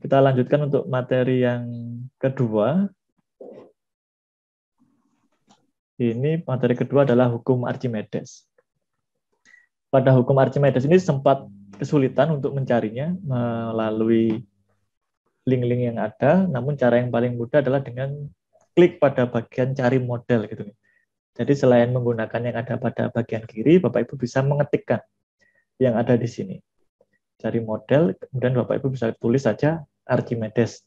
Kita lanjutkan untuk materi yang kedua. Ini materi kedua adalah hukum Archimedes. Pada hukum Archimedes ini sempat kesulitan untuk mencarinya melalui link-link yang ada, namun cara yang paling mudah adalah dengan klik pada bagian cari model gitu. Jadi selain menggunakan yang ada pada bagian kiri, Bapak Ibu bisa mengetikkan yang ada di sini. Cari model, kemudian Bapak Ibu bisa tulis saja Archimedes.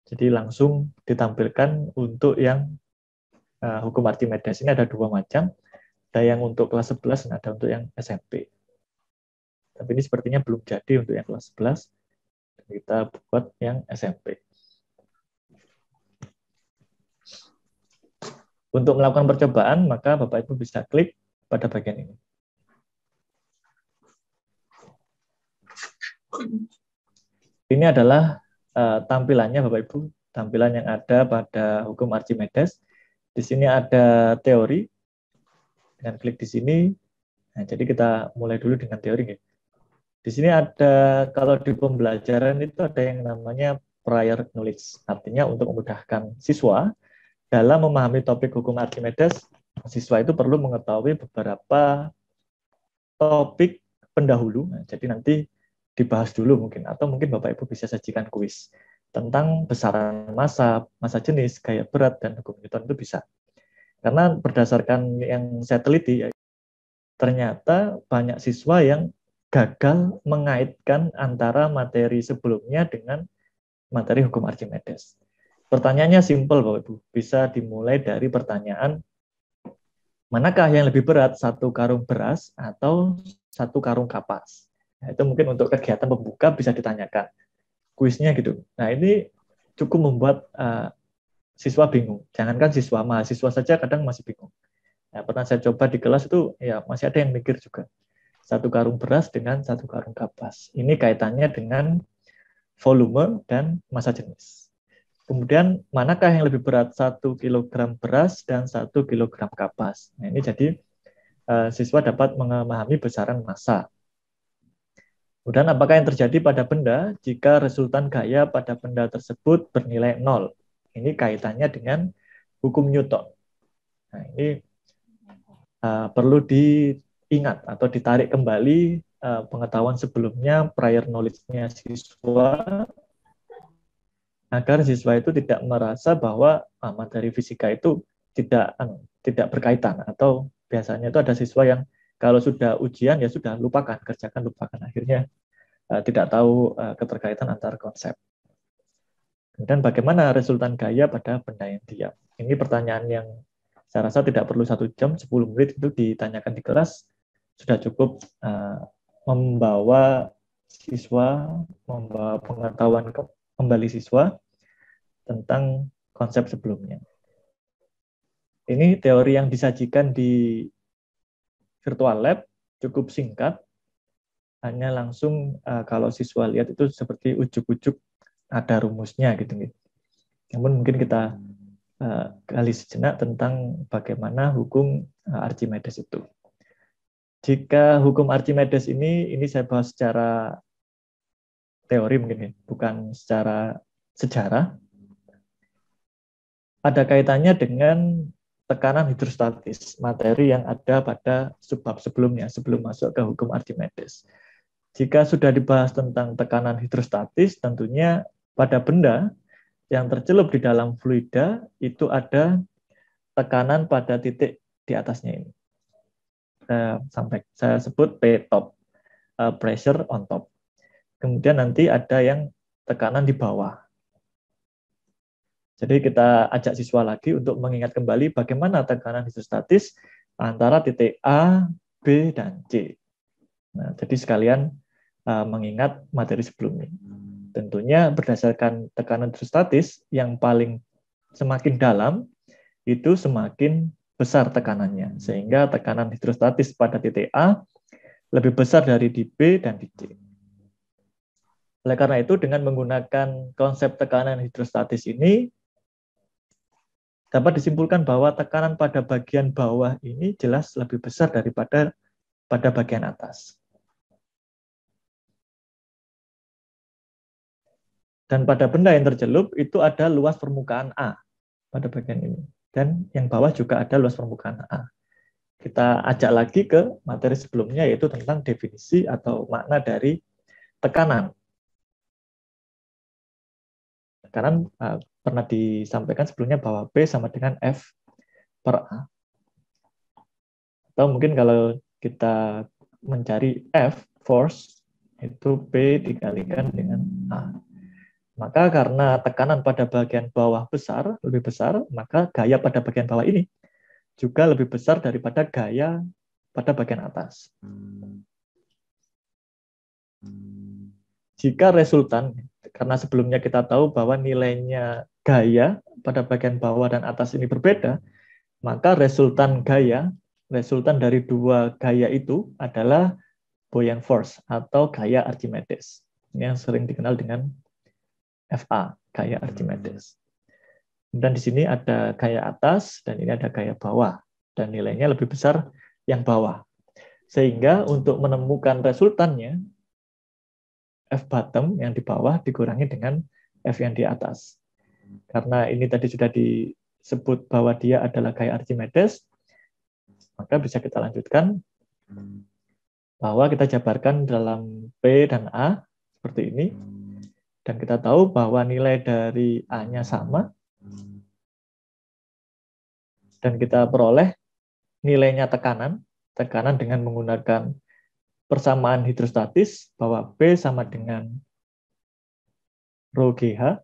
Jadi langsung ditampilkan untuk yang hukum Archimedes. Ini ada dua macam, ada yang untuk kelas 11 dan ada untuk yang SMP. Tapi ini sepertinya belum jadi untuk yang kelas 11. Kita buat yang SMP. Untuk melakukan percobaan, maka Bapak Ibu bisa klik pada bagian ini. Ini adalah tampilannya Bapak Ibu, tampilan yang ada pada hukum Archimedes. Di sini ada teori. Dengan klik di sini, nah, jadi kita mulai dulu dengan teori. Di sini ada, kalau di pembelajaran itu ada yang namanya prior knowledge. Artinya untuk memudahkan siswa dalam memahami topik hukum Archimedes, siswa itu perlu mengetahui beberapa topik pendahulu. Nah, jadi nanti dibahas dulu mungkin, atau mungkin Bapak Ibu bisa sajikan kuis tentang besaran massa, massa jenis, gaya berat, dan hukum Newton itu bisa. Karena berdasarkan yang saya teliti, ternyata banyak siswa yang gagal mengaitkan antara materi sebelumnya dengan materi hukum Archimedes. Pertanyaannya simpel, Bapak Ibu. Bisa dimulai dari pertanyaan, manakah yang lebih berat, satu karung beras atau satu karung kapas? Nah, itu mungkin untuk kegiatan pembuka bisa ditanyakan. Kuisnya gitu. Nah, ini cukup membuat siswa bingung. Jangankan siswa, mahasiswa saja kadang masih bingung. Nah, pernah saya coba di kelas itu, ya masih ada yang mikir juga. Satu karung beras dengan satu karung kapas. Ini kaitannya dengan volume dan massa jenis. Kemudian, manakah yang lebih berat, 1 kilogram beras dan 1 kilogram kapas? Nah, ini jadi siswa dapat memahami besaran massa. Kemudian, apakah yang terjadi pada benda jika resultan gaya pada benda tersebut bernilai 0? Ini kaitannya dengan hukum Newton. Nah, ini perlu diingat atau ditarik kembali pengetahuan sebelumnya, prior knowledge-nya siswa, agar siswa itu tidak merasa bahwa materi fisika itu tidak berkaitan, atau biasanya itu ada siswa yang kalau sudah ujian ya sudah lupakan, kerjakan lupakan, akhirnya tidak tahu keterkaitan antar konsep. Kemudian bagaimana resultan gaya pada benda yang diam? Ini pertanyaan yang saya rasa tidak perlu 1 jam, 10 menit itu ditanyakan di kelas, sudah cukup membawa siswa, membawa pengetahuan kembali siswa tentang konsep sebelumnya. Ini teori yang disajikan di virtual lab, cukup singkat, hanya langsung kalau siswa lihat itu seperti ujuk-ujuk ada rumusnya gitu. Namun mungkin kita gali sejenak tentang bagaimana hukum Archimedes itu. Jika hukum Archimedes ini saya bahas secara teori mungkin ya, bukan secara sejarah. Ada kaitannya dengan tekanan hidrostatis, materi yang ada pada subbab sebelumnya, sebelum masuk ke hukum Archimedes. Jika sudah dibahas tentang tekanan hidrostatis, tentunya pada benda yang tercelup di dalam fluida itu ada tekanan pada titik di atasnya ini. Saya sebut P top, pressure on top. Kemudian nanti ada yang tekanan di bawah. Jadi kita ajak siswa lagi untuk mengingat kembali bagaimana tekanan hidrostatis antara titik A, B, dan C. Nah, jadi sekalian mengingat materi sebelumnya. Tentunya berdasarkan tekanan hidrostatis yang paling semakin dalam itu semakin besar tekanannya, sehingga tekanan hidrostatis pada titik A lebih besar dari di B dan di C. Oleh karena itu, dengan menggunakan konsep tekanan hidrostatis ini, dapat disimpulkan bahwa tekanan pada bagian bawah ini jelas lebih besar daripada pada bagian atas. Dan pada benda yang tercelup itu ada luas permukaan A pada bagian ini. Dan yang bawah juga ada luas permukaan A. Kita ajak lagi ke materi sebelumnya, yaitu tentang definisi atau makna dari tekanan. Tekanan pernah disampaikan sebelumnya bahwa P sama dengan F per A. Atau mungkin kalau kita mencari F, force, itu P dikalikan dengan A. Maka karena tekanan pada bagian bawah besar, lebih besar, maka gaya pada bagian bawah ini juga lebih besar daripada gaya pada bagian atas. Jika resultan, karena sebelumnya kita tahu bahwa nilainya gaya pada bagian bawah dan atas ini berbeda, maka resultan dari dua gaya itu adalah buoyant force atau gaya Archimedes, yang sering dikenal dengan FA, gaya Archimedes. Dan di sini ada gaya atas dan ini ada gaya bawah, dan nilainya lebih besar yang bawah. Sehingga untuk menemukan resultannya, F bottom yang di bawah dikurangi dengan F yang di atas. Karena ini tadi sudah disebut bahwa dia adalah gaya Archimedes, maka bisa kita lanjutkan bahwa kita jabarkan dalam P dan A seperti ini. Dan kita tahu bahwa nilai dari A-nya sama, dan kita peroleh nilainya tekanan dengan menggunakan persamaan hidrostatis bahwa P sama dengan rho GH,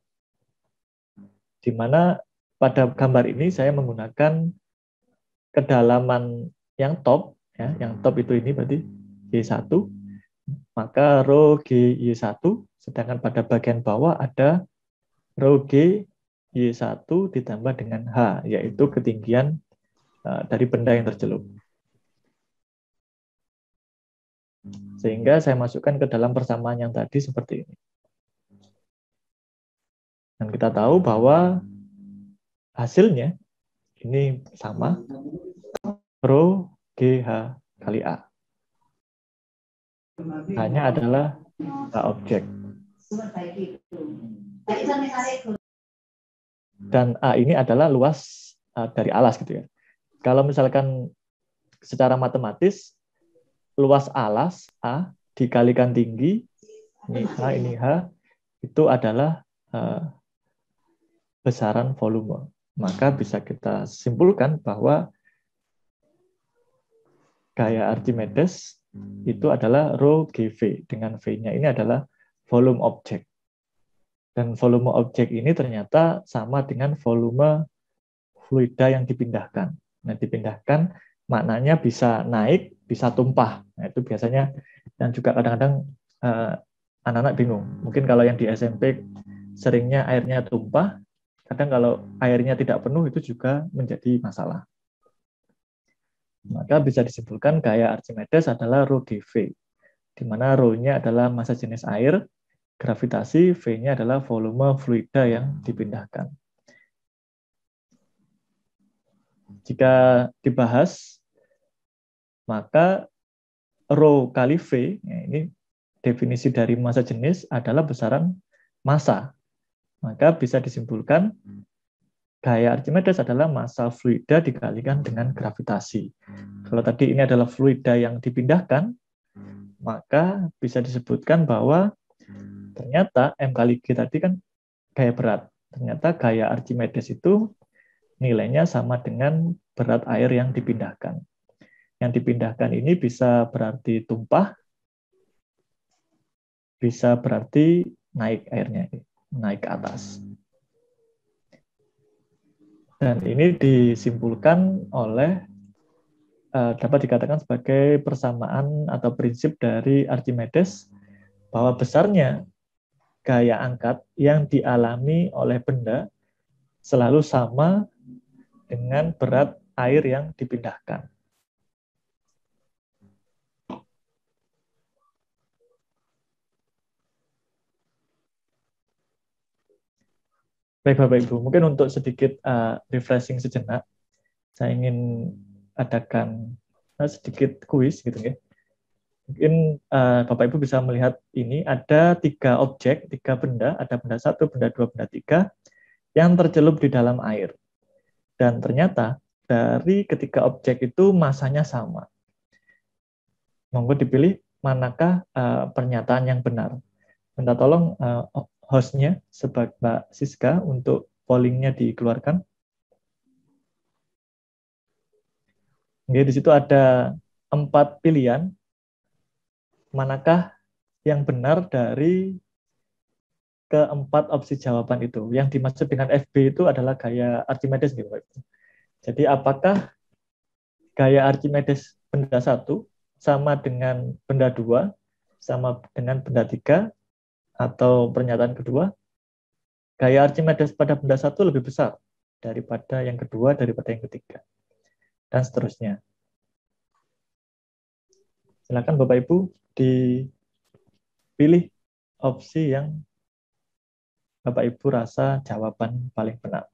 di mana pada gambar ini saya menggunakan kedalaman yang top, ya, yang top itu ini berarti Y1, maka rho GY1, sedangkan pada bagian bawah ada rho GY1 ditambah dengan H, yaitu ketinggian dari benda yang tercelup. Sehingga saya masukkan ke dalam persamaan yang tadi seperti ini. Dan kita tahu bahwa hasilnya ini sama, rho GH kali A. Hanya adalah objek. Dan A ini adalah luas dari alas gitu ya. Kalau misalkan secara matematis, luas alas A dikalikan tinggi, ini H, itu adalah besaran volume. Maka bisa kita simpulkan bahwa gaya Archimedes itu adalah rho GV, dengan V-nya ini adalah volume objek. Dan volume objek ini ternyata sama dengan volume fluida yang dipindahkan. Nah, dipindahkan maknanya bisa naik, bisa tumpah. Nah, itu biasanya, dan juga kadang-kadang anak-anak bingung. Mungkin kalau yang di SMP seringnya airnya tumpah, kadang kalau airnya tidak penuh itu juga menjadi masalah. Maka bisa disimpulkan gaya Archimedes adalah rho GV, di mana rho-nya adalah massa jenis air, gravitasi, V-nya adalah volume fluida yang dipindahkan. Jika dibahas, maka rho kali V, ya ini definisi dari massa jenis adalah besaran massa. Maka bisa disimpulkan gaya Archimedes adalah massa fluida dikalikan dengan gravitasi. Kalau tadi ini adalah fluida yang dipindahkan, maka bisa disebutkan bahwa ternyata M kali G tadi kan gaya berat. Ternyata gaya Archimedes itu nilainya sama dengan berat air yang dipindahkan. Yang dipindahkan ini bisa berarti tumpah, bisa berarti naik airnya, naik ke atas. Dan ini disimpulkan oleh, dapat dikatakan sebagai persamaan atau prinsip dari Archimedes, bahwa besarnya gaya angkat yang dialami oleh benda selalu sama dengan berat air yang dipindahkan. Baik Bapak Ibu, mungkin untuk sedikit refreshing sejenak, saya ingin adakan sedikit kuis gitu ya. Mungkin Bapak Ibu bisa melihat ini ada 3 objek, 3 benda, ada benda 1, benda 2, benda 3 yang tercelup di dalam air. Dan ternyata dari ketiga objek itu masanya sama. Monggo dipilih manakah pernyataan yang benar. Minta tolong hostnya sebagai Mbak Siska untuk pollingnya dikeluarkan. Oke, di situ ada 4 pilihan. Manakah yang benar dari keempat opsi jawaban itu? Yang dimaksud dengan FB itu adalah gaya Archimedes, gitu, Pak. Jadi apakah gaya Archimedes benda 1 sama dengan benda 2, sama dengan benda 3, atau pernyataan kedua, gaya Archimedes pada benda 1 lebih besar daripada yang kedua, daripada yang ketiga, dan seterusnya. Silakan Bapak Ibu dipilih opsi yang Bapak Ibu rasa jawaban paling benar.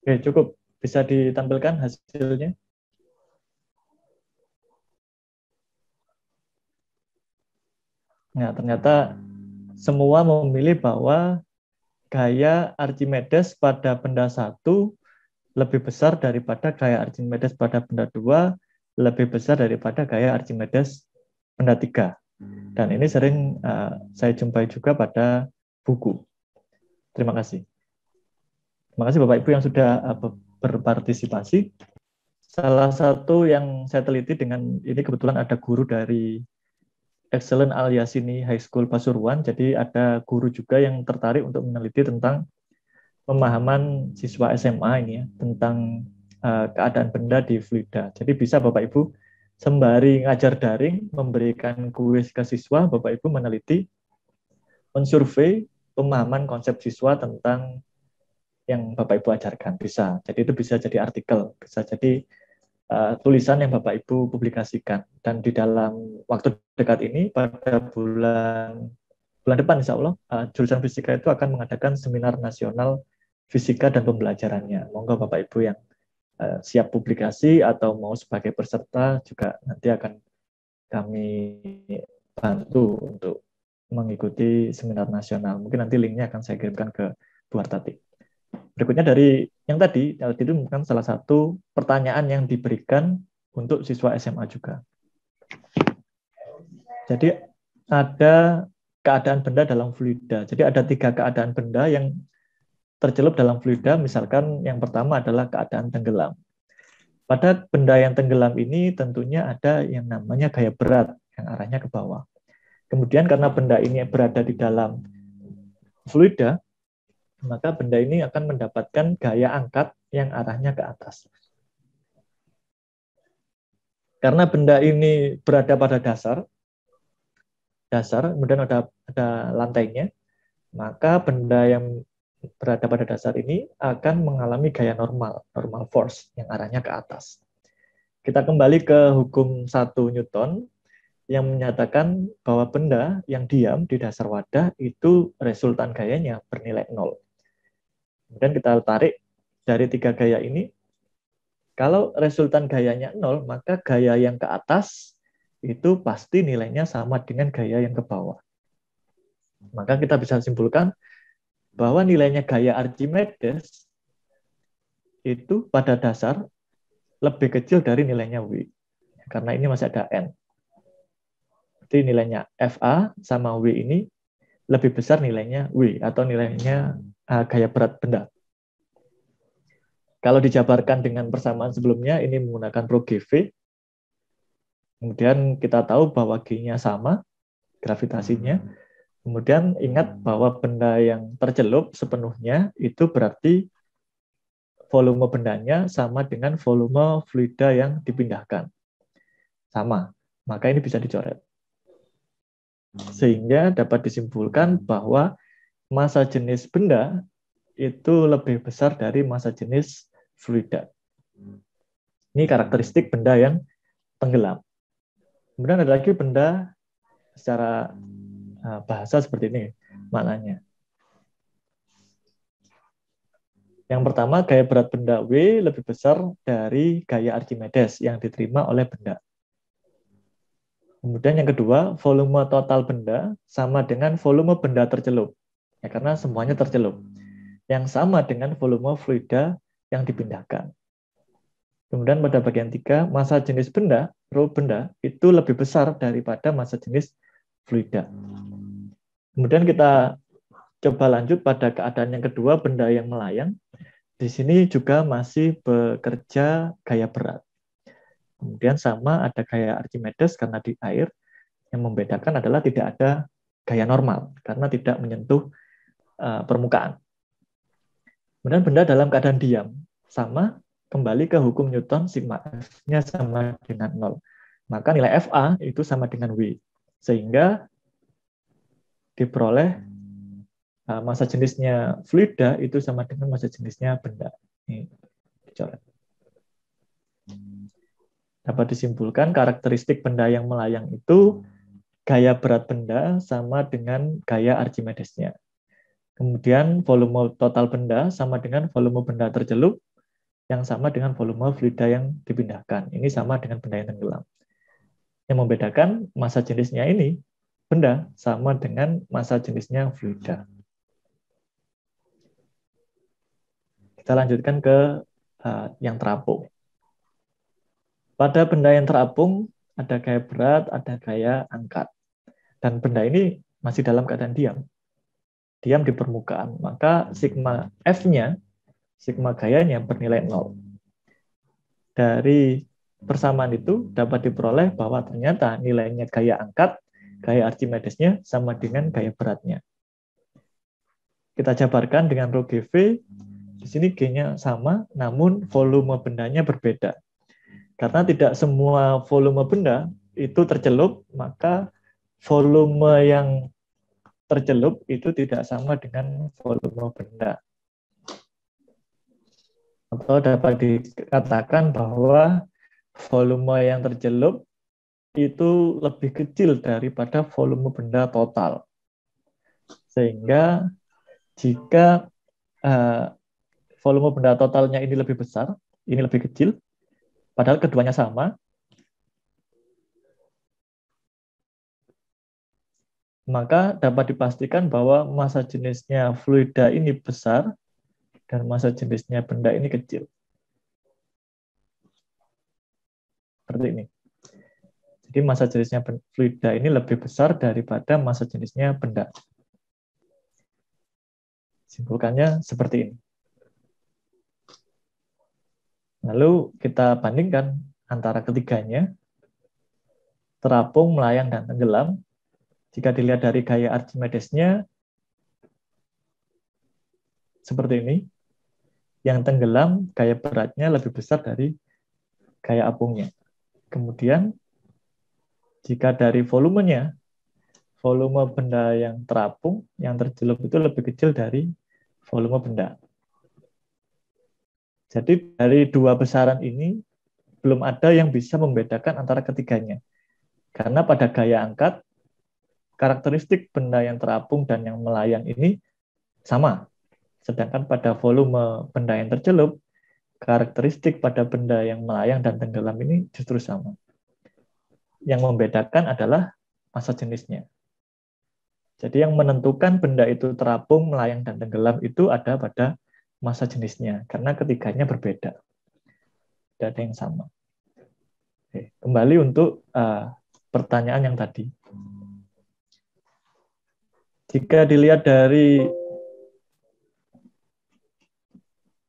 Oke, cukup. Bisa ditampilkan hasilnya. Nah, ternyata semua memilih bahwa gaya Archimedes pada benda 1 lebih besar daripada gaya Archimedes pada benda 2, lebih besar daripada gaya Archimedes benda 3. Dan ini sering saya jumpai juga pada buku. Terima kasih. Terima kasih Bapak Ibu yang sudah berpartisipasi. Salah satu yang saya teliti dengan ini, kebetulan ada guru dari Excellent Al Yasini High School Pasuruan, jadi ada guru juga yang tertarik untuk meneliti tentang pemahaman siswa SMA ini ya, tentang keadaan benda di fluida. Jadi bisa Bapak Ibu sembari ngajar daring memberikan kuis ke siswa, Bapak Ibu meneliti, mensurvei pemahaman konsep siswa tentang yang Bapak Ibu ajarkan. Bisa. Jadi itu bisa jadi artikel, bisa jadi tulisan yang Bapak Ibu publikasikan. Dan di dalam waktu dekat ini, pada bulan depan insya Allah, jurusan fisika itu akan mengadakan seminar nasional fisika dan pembelajarannya. Monggo Bapak Ibu yang siap publikasi atau mau sebagai peserta juga nanti akan kami bantu untuk mengikuti seminar nasional. Mungkin nanti linknya akan saya kirimkan ke Bu Hartati. Berikutnya dari yang tadi itu bukan salah satu pertanyaan yang diberikan untuk siswa SMA juga. Jadi ada keadaan benda dalam fluida. Jadi ada 3 keadaan benda yang tercelup dalam fluida. Misalkan yang pertama adalah keadaan tenggelam. Pada benda yang tenggelam ini tentunya ada yang namanya gaya berat yang arahnya ke bawah. Kemudian karena benda ini berada di dalam fluida, maka benda ini akan mendapatkan gaya angkat yang arahnya ke atas. Karena benda ini berada pada dasar, kemudian ada lantainya, maka benda yang berada pada dasar ini akan mengalami gaya normal force yang arahnya ke atas. Kita kembali ke hukum 1 Newton yang menyatakan bahwa benda yang diam di dasar wadah itu resultan gayanya bernilai 0. Kemudian kita tarik dari 3 gaya ini, kalau resultan gayanya 0, maka gaya yang ke atas itu pasti nilainya sama dengan gaya yang ke bawah. Maka kita bisa simpulkan bahwa nilainya gaya Archimedes itu pada dasar lebih kecil dari nilainya W. Karena ini masih ada N. Jadi nilainya FA sama W ini lebih besar nilainya W, atau nilainya gaya berat benda. Kalau dijabarkan dengan persamaan sebelumnya, ini menggunakan rho GV. Kemudian kita tahu bahwa G-nya sama, gravitasinya. Kemudian ingat bahwa benda yang tercelup sepenuhnya itu berarti volume bendanya sama dengan volume fluida yang dipindahkan. Sama. Maka ini bisa dicoret. Sehingga dapat disimpulkan bahwa massa jenis benda itu lebih besar dari massa jenis fluida. Ini karakteristik benda yang tenggelam. Kemudian ada lagi benda secara bahasa seperti ini maknanya. Yang pertama, gaya berat benda W lebih besar dari gaya Archimedes yang diterima oleh benda. Kemudian yang kedua, volume total benda sama dengan volume benda tercelup. Ya, karena semuanya tercelup. Yang sama dengan volume fluida yang dipindahkan. Kemudian pada bagian 3, massa jenis benda, rho benda, itu lebih besar daripada massa jenis fluida. Kemudian kita coba lanjut pada keadaan yang kedua, benda yang melayang. Di sini juga masih bekerja gaya berat. Kemudian sama ada gaya Archimedes karena di air. Yang membedakan adalah tidak ada gaya normal karena tidak menyentuh permukaan. Kemudian benda dalam keadaan diam sama kembali ke hukum Newton, sigma F-nya sama dengan 0. Maka nilai FA itu sama dengan W. Sehingga diperoleh massa jenisnya fluida itu sama dengan massa jenisnya benda. Ini dicoret. Dapat disimpulkan karakteristik benda yang melayang itu gaya berat benda sama dengan gaya Archimedesnya. Kemudian volume total benda sama dengan volume benda tercelup yang sama dengan volume fluida yang dipindahkan. Ini sama dengan benda yang tenggelam. Yang membedakan massa jenisnya ini benda sama dengan massa jenisnya fluida. Kita lanjutkan ke yang terapung. Pada benda yang terapung, ada gaya berat, ada gaya angkat. Dan benda ini masih dalam keadaan diam. Diam di permukaan. Maka sigma F-nya, sigma gayanya bernilai 0. Dari persamaan itu dapat diperoleh bahwa ternyata nilainya gaya angkat, gaya Archimedesnya sama dengan gaya beratnya. Kita jabarkan dengan rho GV. Di sini G-nya sama, namun volume bendanya berbeda. Karena tidak semua volume benda itu tercelup, maka volume yang tercelup itu tidak sama dengan volume benda. Atau dapat dikatakan bahwa volume yang tercelup itu lebih kecil daripada volume benda total. Sehingga jika volume benda totalnya ini lebih besar, ini lebih kecil, padahal keduanya sama, maka dapat dipastikan bahwa massa jenisnya fluida ini besar dan massa jenisnya benda ini kecil. Seperti ini. Jadi massa jenisnya fluida ini lebih besar daripada massa jenisnya benda. Simpulkannya seperti ini. Lalu kita bandingkan antara ketiganya, terapung, melayang, dan tenggelam. Jika dilihat dari gaya Archimedesnya, seperti ini. Yang tenggelam, gaya beratnya lebih besar dari gaya apungnya. Kemudian, jika dari volumenya, volume benda yang terapung, yang tercelup itu lebih kecil dari volume benda. Jadi dari dua besaran ini, belum ada yang bisa membedakan antara ketiganya. Karena pada gaya angkat, karakteristik benda yang terapung dan yang melayang ini sama. Sedangkan pada volume benda yang tercelup, karakteristik pada benda yang melayang dan tenggelam ini justru sama. Yang membedakan adalah massa jenisnya. Jadi yang menentukan benda itu terapung, melayang, dan tenggelam itu ada pada massa jenisnya. Karena ketiganya berbeda. Tidak ada yang sama. Oke, kembali untuk pertanyaan yang tadi. Jika dilihat dari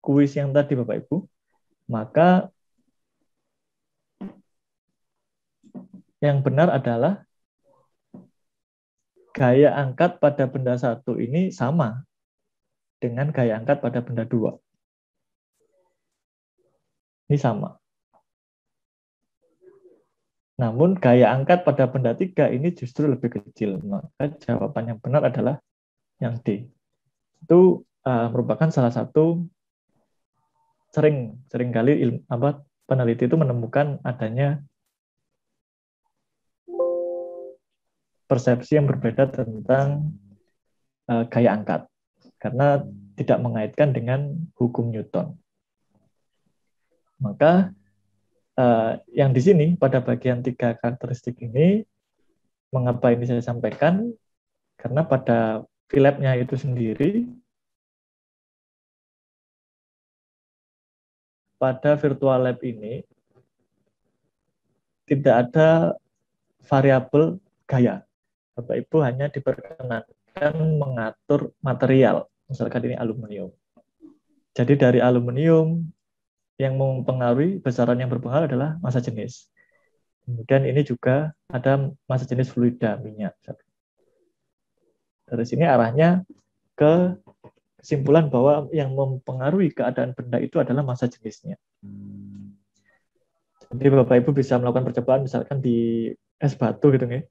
kuis yang tadi Bapak Ibu, maka yang benar adalah gaya angkat pada benda satu ini sama dengan gaya angkat pada benda dua. Ini sama. Namun gaya angkat pada benda 3 ini justru lebih kecil. Maka jawaban yang benar adalah yang D. Itu merupakan salah satu seringkali peneliti itu menemukan adanya persepsi yang berbeda tentang gaya angkat karena tidak mengaitkan dengan hukum Newton. Maka yang di sini pada bagian 3 karakteristik ini, mengapa ini saya sampaikan? Karena pada Philip-nya itu sendiri, pada virtual lab ini tidak ada variabel gaya. Bapak Ibu hanya diperkenankan mengatur material, misalkan ini aluminium. Jadi dari aluminium yang mempengaruhi, besaran yang berpengaruh adalah massa jenis. Kemudian ini juga ada massa jenis fluida, minyak. Dari sini arahnya ke kesimpulan bahwa yang mempengaruhi keadaan benda itu adalah massa jenisnya. Jadi Bapak Ibu bisa melakukan percobaan misalkan di es batu gitu nih.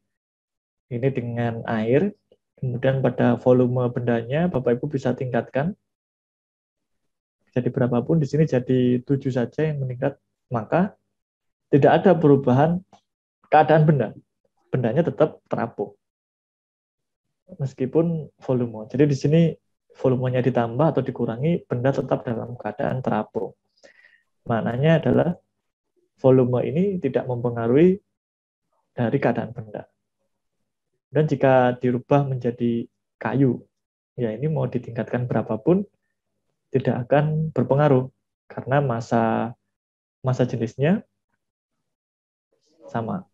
Ini dengan air, kemudian pada volume bendanya Bapak Ibu bisa tingkatkan. Jadi berapapun di sini jadi 7 saja yang meningkat, maka tidak ada perubahan keadaan benda. Bendanya tetap terapung. Meskipun volume. Jadi di sini volumenya ditambah atau dikurangi, benda tetap dalam keadaan terapung. Maknanya adalah volume ini tidak mempengaruhi dari keadaan benda. Dan jika dirubah menjadi kayu, ya ini mau ditingkatkan berapapun tidak akan berpengaruh karena massa jenisnya sama.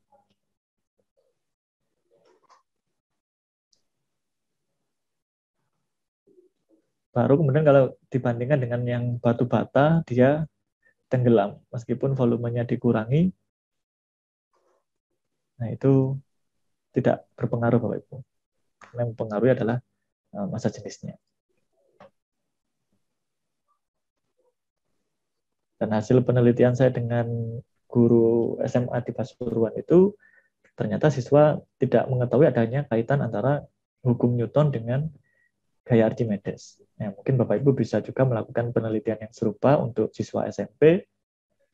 Baru kemudian kalau dibandingkan dengan yang batu bata, dia tenggelam meskipun volumenya dikurangi. Nah, itu tidak berpengaruh Bapak Ibu. Yang mempengaruhi adalah massa jenisnya. Dan hasil penelitian saya dengan guru SMA di Pasuruan itu, ternyata siswa tidak mengetahui adanya kaitan antara hukum Newton dengan gaya Archimedes. Nah, mungkin Bapak Ibu bisa juga melakukan penelitian yang serupa untuk siswa SMP.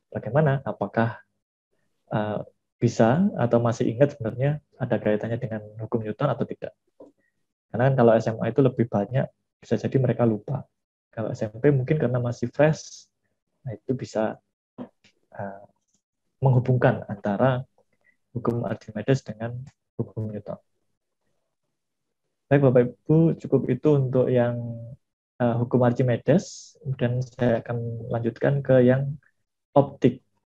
Bagaimana? Apakah bisa atau masih ingat sebenarnya ada kaitannya dengan hukum Newton atau tidak? Karena kan kalau SMA itu lebih banyak, bisa jadi mereka lupa. Kalau SMP mungkin karena masih fresh, nah itu bisa menghubungkan antara hukum Archimedes dengan hukum Newton. Baik Bapak Ibu, cukup itu untuk yang hukum Archimedes, dan saya akan lanjutkan ke yang optik.